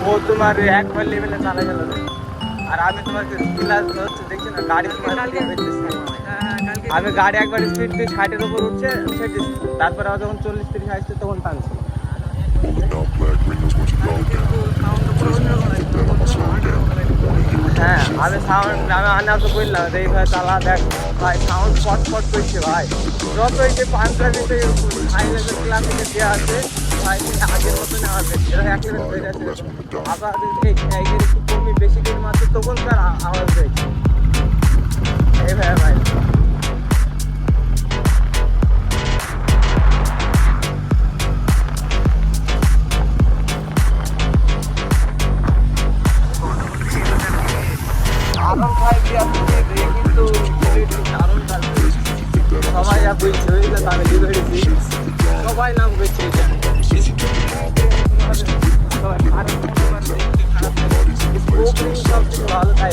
ও তোমার একবার লেভেলে চালা গেল আর আমি তোমাকে হচ্ছে দেখছি না গাড়ি আমি গাড়ি একবার স্পিড 60-এর উপর উঠছে তারপরে যখন 40-30 আসছে তখন টানছে। হ্যাঁ আমি সাউন্ড আমি আনা তো বললাম এইভাবে চালা দেখ ভাই সাউন্ড ফট ফট করছে ভাই যত এই যে পাঞ্জাবিতে হাইওয়েতে ক্লাসিকে দেওয়া আছে ভাই আগের মতন আছে এরা একেবারে হয়ে গেছে আবার একটু কমই বেশি দিন মাত্র তখন তার আওয়াজ হয়েছে এই ভাই ভাই কিন্তু সবাই যা বলছে তাহলে সবাই নাম করছে ভালো তাই